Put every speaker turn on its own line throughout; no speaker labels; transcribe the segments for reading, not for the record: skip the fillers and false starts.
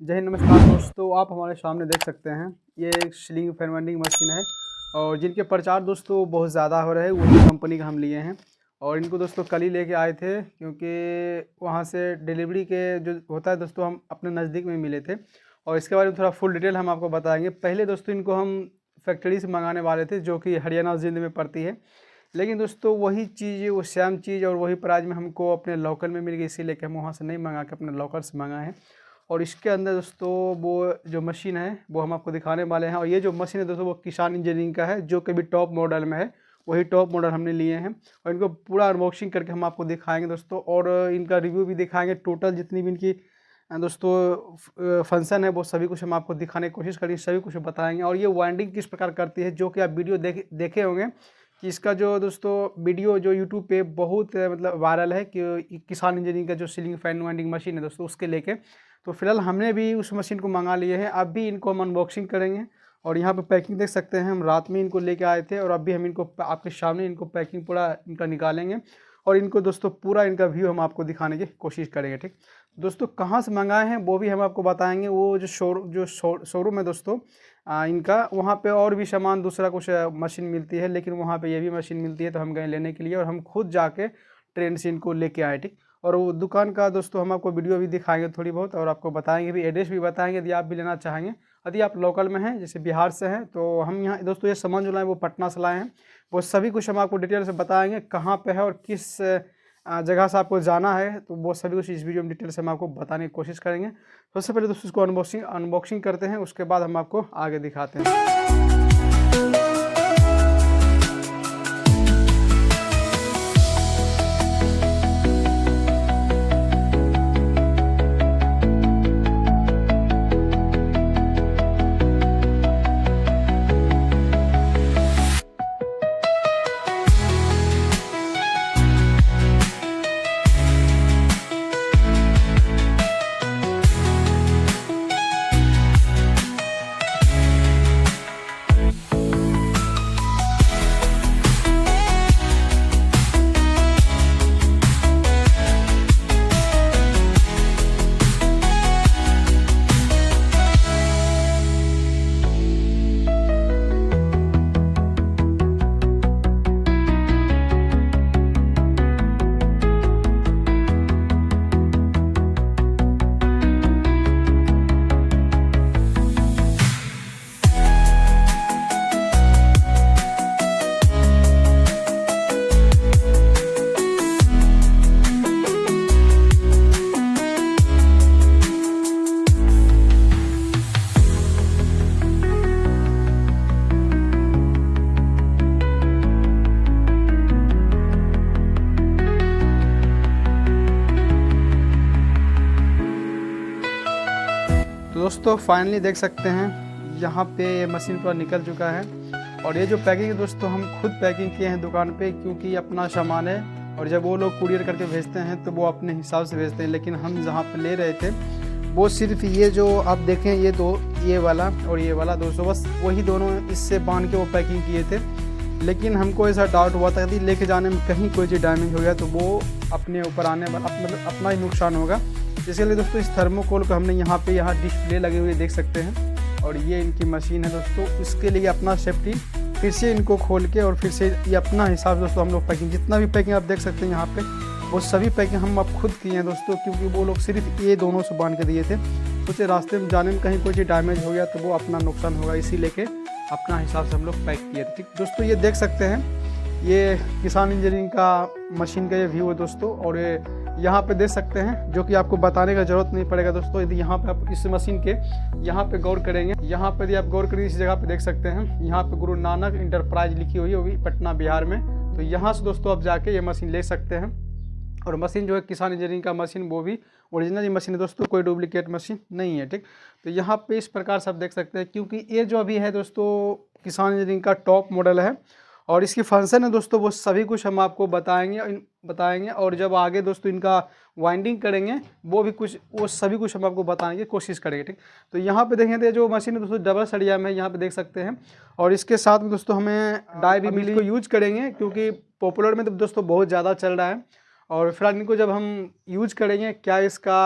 जय हिंद, नमस्कार दोस्तों। आप हमारे सामने देख सकते हैं ये एक सीलिंग फैन वेंडिंग मशीन है और जिनके प्रचार दोस्तों बहुत ज़्यादा हो रहे हैं, वही कंपनी का हम लिए हैं। और इनको दोस्तों कल ही लेके आए थे क्योंकि वहाँ से डिलीवरी के जो होता है दोस्तों, हम अपने नज़दीक में मिले थे। और इसके बारे में थोड़ा फुल डिटेल हम आपको बताएंगे। पहले दोस्तों इनको हम फैक्ट्री से मंगाने वाले थे जो कि हरियाणा जिंद में पड़ती है, लेकिन दोस्तों वही चीज़, वो सेम चीज़ और वही प्राइस में हमको अपने लोकल में मिल गई, इसीलिए कि हम वहाँ से नहीं मंगा के अपने लोकल से मंगाए हैं। और इसके अंदर दोस्तों वो जो मशीन है वो हम आपको दिखाने वाले हैं। और ये जो मशीन है दोस्तों वो किसान इंजीनियरिंग का है, जो कि भी टॉप मॉडल में है, वही टॉप मॉडल हमने लिए हैं। और इनको पूरा अनबॉक्सिंग करके हम आपको दिखाएंगे दोस्तों, और इनका रिव्यू भी दिखाएंगे। टोटल जितनी भी इनकी दोस्तों फंक्शन है वो सभी कुछ हम आपको दिखाने की कोशिश करेंगे, सभी कुछ बताएंगे। और ये वाइंडिंग किस प्रकार करती है, जो कि आप वीडियो देखे होंगे कि इसका जो दोस्तों वीडियो जो यूट्यूब पे बहुत मतलब वायरल है कि किसान इंजीनियरिंग का जो सीलिंग फैन वाइंडिंग मशीन है दोस्तों, उसके लेके तो फिलहाल हमने भी उस मशीन को मंगा लिए हैं। अब भी इनको हम अनबॉक्सिंग करेंगे। और यहाँ पे पैकिंग देख सकते हैं, हम रात में इनको लेके आए थे और अब भी हम इनको आपके सामने इनको पैकिंग पूरा इनका निकालेंगे और इनको दोस्तों पूरा इनका व्यू हम आपको दिखाने की कोशिश करेंगे। ठीक दोस्तों, कहाँ से मंगाए हैं वो भी हम आपको बताएंगे। वो जो शोरूम है दोस्तों इनका, वहाँ पे और भी सामान दूसरा कुछ मशीन मिलती है, लेकिन वहाँ पे ये भी मशीन मिलती है, तो हम गए लेने के लिए और हम खुद जाके ट्रेन से इनको लेके आए। ठीक, और वो दुकान का दोस्तों हम आपको वीडियो भी दिखाएंगे थोड़ी बहुत, और आपको बताएंगे भी, एड्रेस भी बताएंगे यदि आप भी लेना चाहेंगे। यदि आप लोकल में हैं, जैसे बिहार से हैं, तो हम यहाँ दोस्तों ये सामान जो लाए वो पटना से लाए हैं। वो सभी कुछ हम आपको डिटेल से बताएंगे कहाँ पे है और किस जगह से आपको जाना है, तो वो सभी कुछ इस वीडियो में डिटेल से हम आपको बताने की कोशिश करेंगे। सबसे पहले दोस्तों इसको अनबॉक्सिंग करते हैं, उसके बाद हम आपको आगे दिखाते हैं। तो दोस्तों फाइनली देख सकते हैं यहाँ पे ये मशीन पूरा निकल चुका है। और ये जो पैकिंग है दोस्तों, हम खुद पैकिंग किए हैं दुकान पे, क्योंकि अपना सामान है और जब वो लोग कुरियर करके भेजते हैं तो वो अपने हिसाब से भेजते हैं। लेकिन हम जहाँ पे ले रहे थे वो सिर्फ ये जो आप देखें, ये वाला और ये वाला दोस्तों, बस वही दोनों इससे बांध के वो पैकिंग किए थे। लेकिन हमको ऐसा डाउट हुआ था यदि लेके जाने में कहीं कोई चीज़ डैमेज हो गया तो वो अपने ऊपर आने वाला, मतलब अपना ही नुकसान होगा। इसलिए दोस्तों इस थर्मोकोल को हमने यहाँ डिस्प्ले लगे हुए देख सकते हैं, और ये इनकी मशीन है दोस्तों। इसके लिए अपना सेफ्टी फिर से इनको खोल के और फिर से ये अपना हिसाब दोस्तों हम लोग पैकिंग, जितना भी पैकिंग आप देख सकते हैं यहाँ पे, वो सभी पैकिंग हम अब खुद किए हैं दोस्तों, क्योंकि वो लोग सिर्फ ये दोनों से बांध के दिए थे। सोचे रास्ते में जाने में कहीं कोई चीज़ डैमेज हो गया तो वो अपना नुकसान होगा, इसी लेके अपना हिसाब से हम लोग पैक किए। ठीक दोस्तों, ये देख सकते हैं ये किसान इंजीनियरिंग का मशीन का ये व्यू है दोस्तों। और ये यहाँ पे देख सकते हैं, जो कि आपको बताने का ज़रूरत नहीं पड़ेगा दोस्तों। यदि यहाँ पे आप इस मशीन के यहाँ पे गौर करेंगे, यहाँ पे यदि आप गौर करेंगे, इस जगह पे देख सकते हैं यहाँ पे गुरु नानक इंटरप्राइज लिखी हुई है, वो भी पटना बिहार में। तो यहाँ से दोस्तों आप जाके ये मशीन ले सकते हैं। और मशीन जो है किसान इंजीनियरिंग का मशीन, वो भी ओरिजिनल ही मशीन है दोस्तों, कोई डुप्लीकेट मशीन नहीं है। ठीक, तो यहाँ पे इस प्रकार से आप देख सकते हैं, क्योंकि ये जो अभी है दोस्तों किसान इंजीनियरिंग का टॉप मॉडल है और इसकी फंक्शन है दोस्तों, वो सभी कुछ हम आपको बताएंगे। और जब आगे दोस्तों इनका वाइंडिंग करेंगे वो सभी कुछ हम आपको बताने की कोशिश करेंगे। ठीक, तो यहाँ पे देखें तो जो मशीन है दोस्तों डबल सरिया में है, यहाँ पे देख सकते हैं। और इसके साथ में दोस्तों हमें डाई भी मिली को यूज करेंगे, क्योंकि पॉपुलर में तो दोस्तों बहुत ज़्यादा चल रहा है। और फिलहाल इनको जब हम यूज करेंगे क्या इसका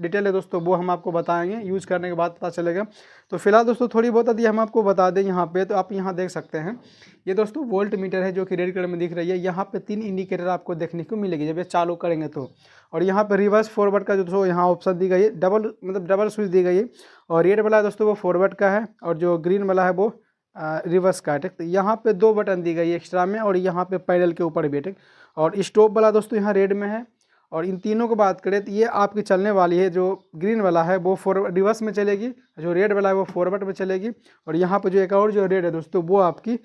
डिटेल है दोस्तों वो हम आपको बताएंगे, यूज करने के बाद पता चलेगा। तो फिलहाल दोस्तों थोड़ी बहुत यदि हम आपको बता दें यहाँ पे, तो आप यहाँ देख सकते हैं ये दोस्तों वोल्ट मीटर है जो कि रेड कलर में दिख रही है। यहाँ पे 3 इंडिकेटर आपको देखने को मिलेगी जब ये चालू करेंगे तो। और यहाँ पे रिवर्स फॉरवर्ड का जो दोस्तों यहाँ ऑप्शन दी गई है, डबल स्विच दी गई है। और रेड वाला दोस्तों वो फॉरवर्ड का है और जो ग्रीन वाला है वो रिवर्स का है, ठीक। तो यहाँ पे 2 बटन दी गई है एक्स्ट्रा में और यहाँ पे पैनल के ऊपर भी, ठीक। और स्टॉप वाला दोस्तों यहाँ रेड में है। और इन तीनों को बात करें तो ये आपकी चलने वाली है, जो ग्रीन वाला है वो रिवर्स में चलेगी, जो रेड वाला है वो फॉरवर्ड में चलेगी। और यहाँ पर जो एक और जो रेड है दोस्तों वो आपकी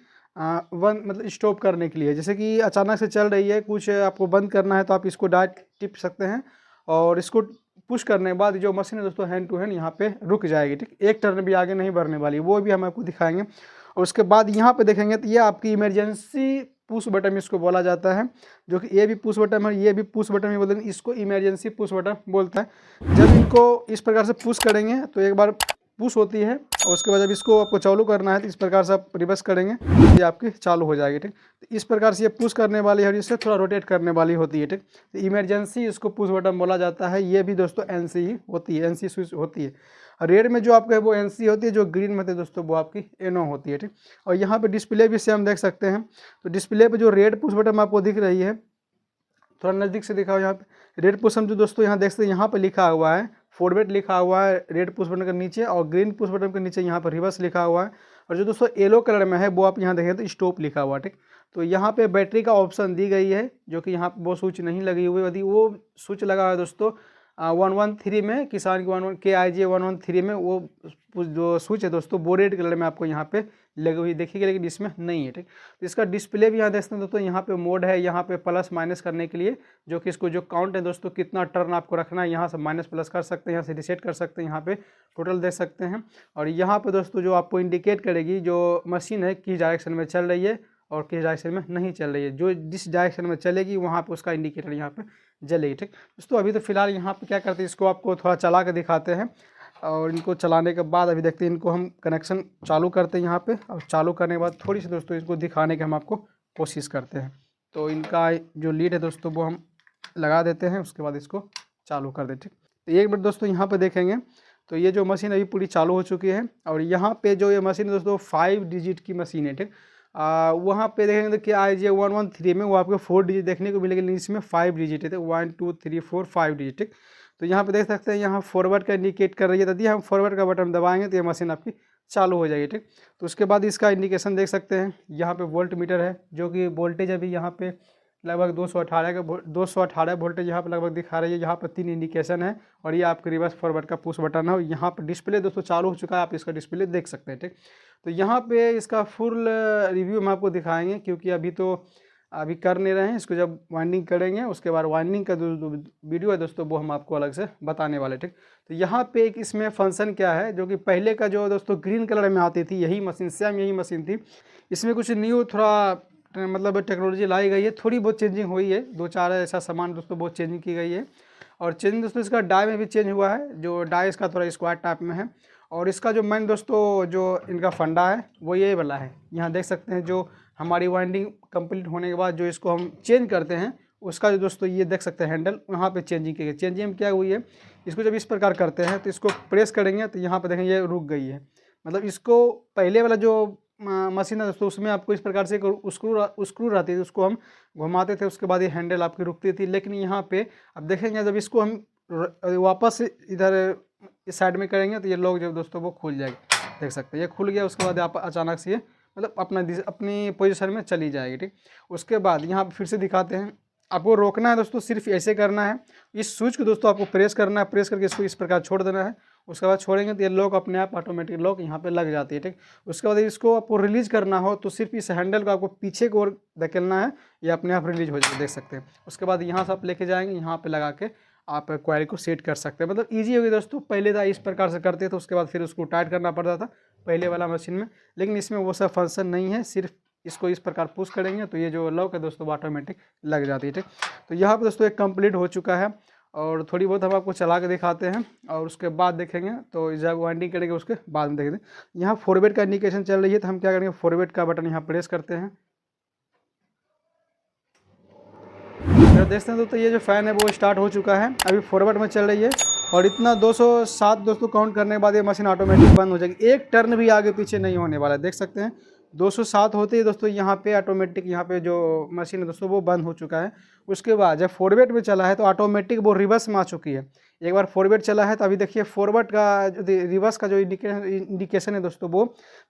स्टॉप करने के लिए, जैसे कि अचानक से चल रही है कुछ आपको बंद करना है तो आप इसको डायरेक्ट टिप सकते हैं और इसको पुश करने के बाद जो मशीन है दोस्तों हैंड टू हैंड यहाँ पे रुक जाएगी, ठीक। एक टर्न भी आगे नहीं बढ़ने वाली, वो भी हम आपको दिखाएंगे। और उसके बाद यहाँ पे देखेंगे तो ये आपकी इमरजेंसी पुश बटन इसको बोला जाता है, जो कि ये भी पुश बटन है, ये भी पुश बटन भी बोलते हैं, इसको इमरजेंसी पुश बटन बोलता है। जब इनको इस प्रकार से पुश करेंगे तो एक बार पुश होती है और उसके बाद जब इसको आपको चालू करना है तो इस प्रकार से आप रिवर्स करेंगे तो ये आपकी चालू हो जाएगी, ठीक। तो इस प्रकार से ये पुश करने वाली है और इससे थोड़ा रोटेट करने वाली होती है, ठीक। तो इमरजेंसी इसको पुश बटन बोला जाता है। ये भी दोस्तों एनसी ही होती है, एनसी स्विच होती है। रेड में जो आपका है वो एनसी होती है, जो ग्रीन में होती है दोस्तों वो आपकी एनो होती है, ठीक। और यहाँ पे डिस्प्ले भी से हम देख सकते हैं, तो डिस्प्ले पे जो रेड पुश बटन आपको दिख रही है, थोड़ा नज़दीक से दिखाओ। यहाँ पे रेड पुश हम जो दोस्तों यहाँ देख सकते हैं, यहाँ पे लिखा हुआ है फॉरवर्ड लिखा हुआ है रेड पुश बटन के नीचे, और ग्रीन पुश बटन के नीचे यहाँ पर रिवर्स लिखा हुआ है। और जो दोस्तों येलो कलर में है वो आप यहाँ देखें तो स्टॉप लिखा हुआ है, ठीक। तो यहाँ पे बैटरी का ऑप्शन दी गई है, जो कि यहाँ पे वो स्विच नहीं लगी हुई, यदि वो स्विच लगा है दोस्तों 113 में, किसान की 11 KIJ 113 में वो जो स्विच है दोस्तों वो रेड कलर में आपको यहाँ पे लगी हुई देखिएगा, लेकिन इसमें नहीं है, ठीक। तो इसका डिस्प्ले भी यहाँ देख सकते हैं दोस्तों, यहाँ पे मोड है, यहाँ पे प्लस माइनस करने के लिए, जो कि इसको जो काउंट है दोस्तों कितना टर्न आपको रखना है, यहाँ से माइनस प्लस कर सकते हैं, यहाँ से रिसेट कर सकते हैं, यहाँ पे टोटल देख सकते हैं। और यहाँ पे दोस्तों जो आपको इंडिकेट करेगी जो मशीन है किस डायरेक्शन में चल रही है और किस डायरेक्शन में नहीं चल रही है, जो जिस डायरेक्शन में चलेगी वहाँ पे उसका इंडिकेटर यहाँ पे जलेगी, ठीक। दोस्तों अभी तो फिलहाल यहाँ पे क्या करते हैं, इसको आपको थोड़ा चला के दिखाते हैं और इनको चलाने के बाद अभी देखते हैं, इनको हम कनेक्शन चालू करते हैं यहाँ पे, और चालू करने के बाद थोड़ी सी दोस्तों इसको दिखाने की हम आपको कोशिश करते हैं। तो इनका जो लीड है दोस्तों वो हम लगा देते हैं, उसके बाद इसको चालू कर देते हैं। तो एक मिनट दोस्तों यहाँ पे देखेंगे तो ये जो मशीन अभी पूरी चालू हो चुकी है, और यहाँ पे जो ये मशीन है दोस्तों 5 डिजिट की मशीन है, ठीक। वहाँ पे देखेंगे तो KIJ 113 में वो आपको 4 डिजिट देखने को मिलेगी, लेकिन इसमें 5 डिजिट है, तो 1 2 3 4 5 डिजिट, ठीक। तो यहाँ पे देख सकते हैं यहाँ फॉरवर्ड का इंडिकेट कर रही है, यदि हम फॉरवर्ड का बटन दबाएंगे तो ये मशीन आपकी चालू हो जाएगी, ठीक। तो उसके बाद इसका इंडिकेशन देख सकते हैं, यहाँ पे वोल्ट मीटर है, जो कि वोल्टेज अभी यहाँ पे लगभग 218 वोल्टेज यहाँ पे लगभग दिखा रही है। यहाँ पर 3 इंडिकेशन है और ये आपके रिवर्स फॉरवर्ड का पुश बटन है। और यहाँ पर डिस्प्ले दोस्तों चालू हो चुका है, आप इसका डिस्प्ले देख सकते हैं, ठीक। तो यहाँ पे इसका फुल रिव्यू हम आपको दिखाएंगे, क्योंकि अभी कर नहीं रहे हैं, इसको जब वाइंडिंग करेंगे उसके बाद वाइंडिंग का जो वीडियो है दोस्तों वो हम आपको अलग से बताने वाले, ठीक। तो यहाँ पे एक इसमें फंक्शन क्या है, जो कि पहले का जो दोस्तों ग्रीन कलर में आती थी यही मशीन, सेम यही मशीन थी, इसमें कुछ न्यू थोड़ा मतलब टेक्नोलॉजी लाई गई है, थोड़ी बहुत चेंजिंग हुई है, 2-4 ऐसा सामान दोस्तों बहुत चेंजिंग की गई है। और चेंजिंग दोस्तों इसका डाई में भी चेंज हुआ है, जो डाई इसका थोड़ा स्क्वायर टाइप में है। और इसका जो मेन दोस्तों जो इनका फंडा है वो ये वाला है, यहाँ देख सकते हैं, जो हमारी वाइंडिंग कंप्लीट होने के बाद जो इसको हम चेंज करते हैं उसका जो दोस्तों ये देख सकते हैं हैंडल, वहाँ पे चेंजिंग की गई। चेंजिंग में क्या हुई है, इसको जब इस प्रकार करते हैं तो इसको प्रेस करेंगे तो यहाँ पे देखेंगे ये रुक गई है, मतलब इसको पहले वाला जो मशीन है दोस्तों उसमें आपको इस प्रकार से स्क्रू रहती थी, उसको हम घुमाते थे, उसके बाद ये हैंडल आपकी रुकती थी। लेकिन यहाँ पे अब देखेंगे जब इसको हम वापस इधर इस साइड में करेंगे तो ये लॉक जो दोस्तों वो खुल जाएगी, देख सकते हैं ये खुल गया। उसके बाद आप अचानक से ये मतलब अपनी पोजीशन में चली जाएगी, ठीक। उसके बाद यहाँ फिर से दिखाते हैं, आपको रोकना है दोस्तों, सिर्फ ऐसे करना है, इस स्विच को दोस्तों आपको प्रेस करना है, प्रेस करके इसको इस प्रकार छोड़ देना है। उसके बाद छोड़ेंगे तो ये लॉक अपने आप ऑटोमेटिक लॉक यहाँ पे लग जाती है, ठीक। उसके बाद इसको आपको रिलीज करना हो तो सिर्फ इस हैंडल को आपको पीछे की ओर धकेलना है, ये अपने आप रिलीज हो जाए, देख सकते हैं। उसके बाद यहाँ से आप लेके जाएंगे, यहाँ पे लगा के आप क्वाइल को सेट कर सकते हैं, मतलब ईजी होगी दोस्तों। पहले था इस प्रकार से करते थे, उसके बाद फिर उसको टाइट करना पड़ता था पहले वाला मशीन में, लेकिन इसमें वो सब फंक्शन नहीं है, सिर्फ इसको इस प्रकार पुश करेंगे तो ये जो लॉक है दोस्तों ऑटोमेटिक लग जाती है, ठीक। तो यहाँ पर दोस्तों एक कंप्लीट हो चुका है, और थोड़ी बहुत हम आपको चला के दिखाते हैं और उसके बाद देखेंगे। तो जब वाइंडिंग करेंगे उसके बाद में देखते हैं। यहाँ फॉरवर्ड का इंडिकेशन चल रही है, तो हम क्या करेंगे, फॉरवर्ड का बटन यहाँ प्रेस करते हैं। तो देखते हैं तो ये जो फ़ैन है वो स्टार्ट हो चुका है, अभी फॉरवर्ड में चल रही है और इतना 207 दोस्तों काउंट करने के बाद ये मशीन ऑटोमेटिक बंद हो जाएगी। एक टर्न भी आगे पीछे नहीं होने वाला है, देख सकते हैं 207 होते ही दोस्तों यहाँ पे ऑटोमेटिक यहाँ पे जो मशीन है दोस्तों वो बंद हो चुका है। उसके बाद जब फॉरवर्ड में चला है तो ऑटोमेटिक वो रिवर्स में आ चुकी है। एक बार फॉरवर्ड चला है तो अभी देखिए फॉरवर्ड का जो रिवर्स का जो इंडिकेशन है दोस्तों वो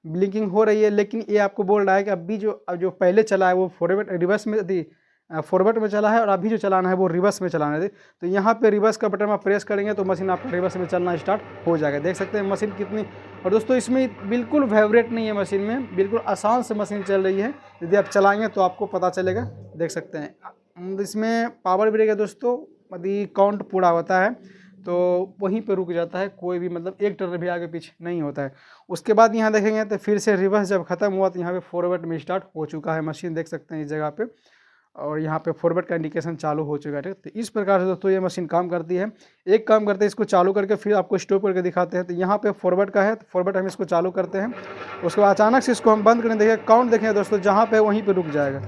ब्लिंकिंग हो रही है, लेकिन ये आपको बोल रहा है कि अभी जो पहले चला है वो फॉरवर्ड रिवर्स में फॉरवर्ड में चला है और अभी जो चलाना है वो रिवर्स में चलाना है। तो यहाँ पे रिवर्स का बटन आप प्रेस करेंगे तो मशीन आपका रिवर्स में चलना स्टार्ट हो जाएगा। देख सकते हैं मशीन कितनी, और दोस्तों इसमें बिल्कुल वाइब्रेट नहीं है मशीन में, बिल्कुल आसान से मशीन चल रही है। यदि आप चलाएंगे तो आपको पता चलेगा। देख सकते हैं इसमें पावर ब्रेक है दोस्तों, यदि काउंट पूरा होता है तो वहीं पे रुक जाता है, कोई भी मतलब एक टर्न भी आगे पीछे नहीं होता है। उसके बाद यहाँ देखेंगे तो फिर से रिवर्स जब खत्म हुआ तो यहाँ पे फॉरवर्ड में स्टार्ट हो चुका है मशीन, देख सकते हैं इस जगह पे, और यहाँ पे फॉरवर्ड का इंडिकेशन चालू हो चुका है। ठीक, तो इस प्रकार से दोस्तों ये मशीन काम करती है। एक काम करते हैं, इसको चालू करके फिर आपको स्टॉप करके दिखाते हैं। तो यहाँ पे फॉरवर्ड का है तो फॉरवर्ड हम इसको चालू करते हैं, उसके बाद अचानक से इसको हम बंद करें, देखिए काउंट देखें दोस्तों जहाँ पे वहीं पे रुक जाएगा।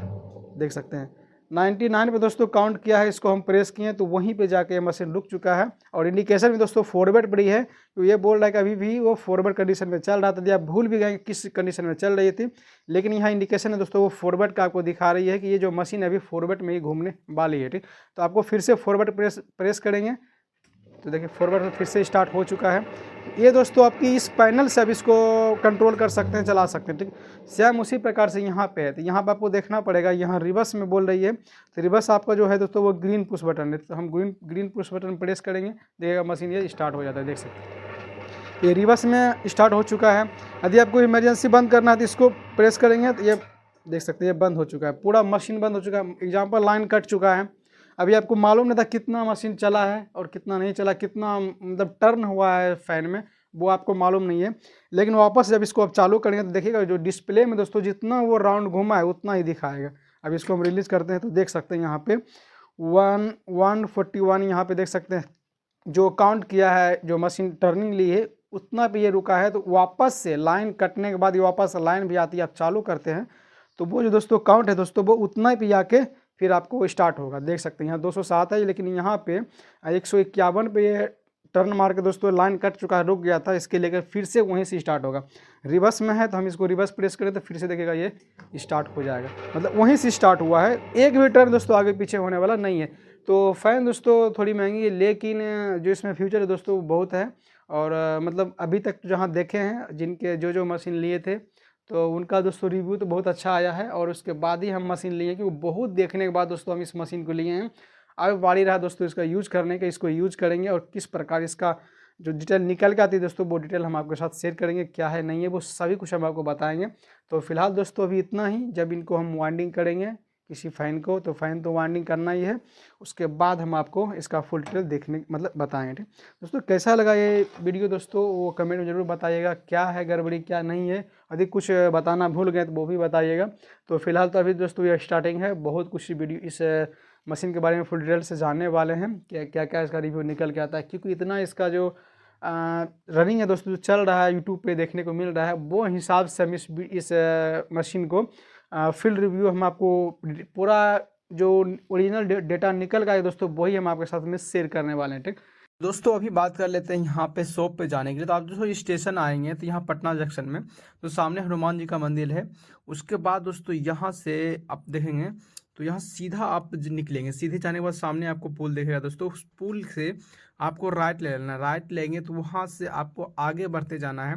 देख सकते हैं 99 पे दोस्तों काउंट किया है, इसको हम प्रेस किए तो वहीं पे जाके मशीन रुक चुका है। और इंडिकेशन भी दोस्तों फॉरवर्ड पर ही है, तो ये बोल रहा है कि अभी भी वो फॉरवर्ड कंडीशन में चल रहा था। यदि आप भूल भी गए किस कंडीशन में चल रही थी, लेकिन यहाँ इंडिकेशन है दोस्तों वो फॉरवर्ड का आपको दिखा रही है कि ये जो मशीन अभी फॉरवर्ड में ही घूमने वाली है। ठीक, तो आपको फिर से फॉरवर्ड प्रेस करेंगे तो देखिए फॉरवर्ड में फिर से स्टार्ट हो चुका है। ये दोस्तों आपकी इस पैनल से अब इसको कंट्रोल कर सकते हैं, चला सकते हैं। ठीक, सेम उसी प्रकार से यहाँ पे है। तो यहाँ पे आपको देखना पड़ेगा, यहाँ रिवर्स में बोल रही है तो रिवर्स आपका जो है दोस्तों वो ग्रीन पुश बटन है, तो हम ग्रीन पुश बटन प्रेस करेंगे, देखिएगा मशीन ये स्टार्ट हो जाता है। देख सकते हैं ये रिवर्स में स्टार्ट हो चुका है। यदि आपको इमरजेंसी बंद करना है तो इसको प्रेस करेंगे तो ये देख सकते हैं ये बंद हो चुका है, पूरा मशीन बंद हो चुका है। एग्जाम्पल लाइन कट चुका है, अभी आपको मालूम नहीं था कितना मशीन चला है और कितना नहीं चला, कितना मतलब टर्न हुआ है फ़ैन में, वो आपको मालूम नहीं है। लेकिन वापस जब इसको आप चालू करेंगे तो देखिएगा जो डिस्प्ले में दोस्तों जितना वो राउंड घूमा है उतना ही दिखाएगा। अब इसको हम रिलीज़ करते हैं तो देख सकते हैं यहाँ पे 141 यहाँ पे देख सकते हैं जो काउंट किया है, जो मशीन टर्निंग ली है उतना पे ये रुका है। तो वापस से लाइन कटने के बाद ये वापस लाइन भी आती है, आप चालू करते हैं तो वो जो दोस्तों काउंट है दोस्तों वो उतना पे आके फिर आपको स्टार्ट होगा। देख सकते हैं यहाँ 207 है, लेकिन यहाँ पे 151 पे ये टर्न मार के दोस्तों लाइन कट चुका है, रुक गया था, इसके लेकर फिर से वहीं से स्टार्ट होगा। रिवर्स में है तो हम इसको रिवर्स प्रेस करें तो फिर से देखिएगा ये स्टार्ट हो जाएगा, मतलब वहीं से स्टार्ट हुआ है, एक भी टर्न दोस्तों आगे पीछे होने वाला नहीं है। तो फ़ैन दोस्तों थोड़ी महंगी है, लेकिन जो इसमें फ्यूचर है दोस्तों बहुत है। और मतलब अभी तक जहाँ देखे हैं जिनके जो मशीन लिए थे तो उनका दोस्तों रिव्यू तो बहुत अच्छा आया है, और उसके बाद ही हम मशीन लिए, क्योंकि बहुत देखने के बाद दोस्तों हम इस मशीन को लिए हैं। अब बारी रहा दोस्तों इसका यूज करने का, इसको यूज करेंगे और किस प्रकार इसका जो डिटेल निकल के आती है दोस्तों वो डिटेल हम आपके साथ शेयर करेंगे, क्या है नहीं है वो सभी कुछ हम आपको बताएंगे। तो फिलहाल दोस्तों अभी इतना ही, जब इनको हम वाइंडिंग करेंगे किसी फ़ैन को तो फ़ैन तो वाइंडिंग करना ही है, उसके बाद हम आपको इसका फुल डिटेल देखने मतलब बताएंगे। ठीक दोस्तों, कैसा लगा ये वीडियो दोस्तों वो कमेंट में ज़रूर बताइएगा, क्या है गड़बड़ी क्या नहीं है, यदि कुछ बताना भूल गए तो वो भी बताइएगा। तो फिलहाल तो अभी दोस्तों ये स्टार्टिंग है, बहुत कुछ वीडियो इस मशीन के बारे में फुल डिटेल से जानने वाले हैं कि क्या क्या इसका रिव्यू निकल के आता है, क्योंकि इतना इसका जो रनिंग है दोस्तों जो चल रहा है यूट्यूब पे देखने को मिल रहा है, वो हिसाब से हम इस मशीन को फील्ड रिव्यू हम आपको पूरा जो ओरिजिनल डेटा निकल गया है दोस्तों वही हम आपके साथ में शेयर करने वाले हैं। ठीक दोस्तों, अभी बात कर लेते हैं यहाँ पे शॉप पे जाने के लिए। तो आप दोस्तों स्टेशन आएंगे तो यहाँ पटना जंक्शन में तो सामने हनुमान जी का मंदिर है। उसके बाद दोस्तों यहाँ से आप देखेंगे तो यहाँ सीधा आप निकलेंगे, सीधे जाने के बाद सामने आपको पुल दिखेगा दोस्तों, उस पुल से आपको राइट ले लेना, राइट लेंगे तो वहाँ से आपको आगे बढ़ते जाना है,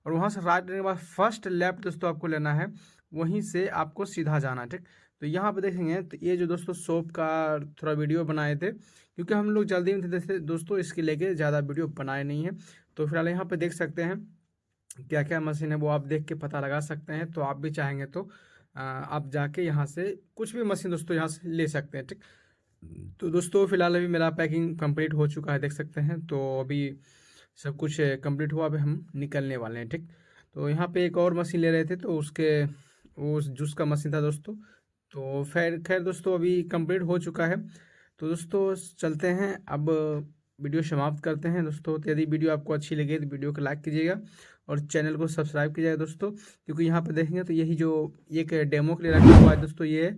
और वहाँ से राइट लेने के बाद फर्स्ट लेफ्ट दोस्तों आपको लेना है, वहीं से आपको सीधा जाना है। ठीक, तो यहाँ पे देखेंगे तो ये जो दोस्तों शॉप का थोड़ा वीडियो बनाए थे, क्योंकि हम लोग जल्दी में थे दोस्तों, इसके लेके ज़्यादा वीडियो बनाए नहीं है। तो फिलहाल यहाँ पे देख सकते हैं क्या क्या मशीन है वो आप देख के पता लगा सकते हैं। तो आप भी चाहेंगे तो आप जाके यहाँ से कुछ भी मशीन दोस्तों यहाँ से ले सकते हैं। ठीक, तो दोस्तों फिलहाल अभी मेरा पैकिंग कंप्लीट हो चुका है, देख सकते हैं। तो अभी सब कुछ कंप्लीट हुआ, अभी हम निकलने वाले हैं। ठीक, तो यहाँ पे एक और मशीन ले रहे थे तो उसके वो जूस का मशीन था दोस्तों। तो खैर दोस्तों अभी कंप्लीट हो चुका है। तो दोस्तों चलते हैं, अब वीडियो समाप्त करते हैं दोस्तों। तो यदि वीडियो आपको अच्छी लगे तो वीडियो को लाइक कीजिएगा और चैनल को सब्सक्राइब कीजिएगा दोस्तों, क्योंकि यहाँ पे देखेंगे तो यही जो एक डेमो के लिए रखा हुआ है दोस्तों, ये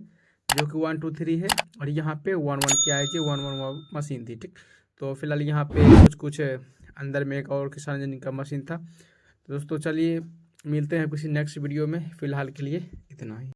जो कि 123 है, और यहाँ पे 11 की आई थी, 111 मशीन थी। ठीक, तो फिलहाल यहाँ पे कुछ अंदर में एक और किसान जिनका मशीन था। तो दोस्तों चलिए मिलते हैं किसी नेक्स्ट वीडियो में, फ़िलहाल के लिए इतना ही।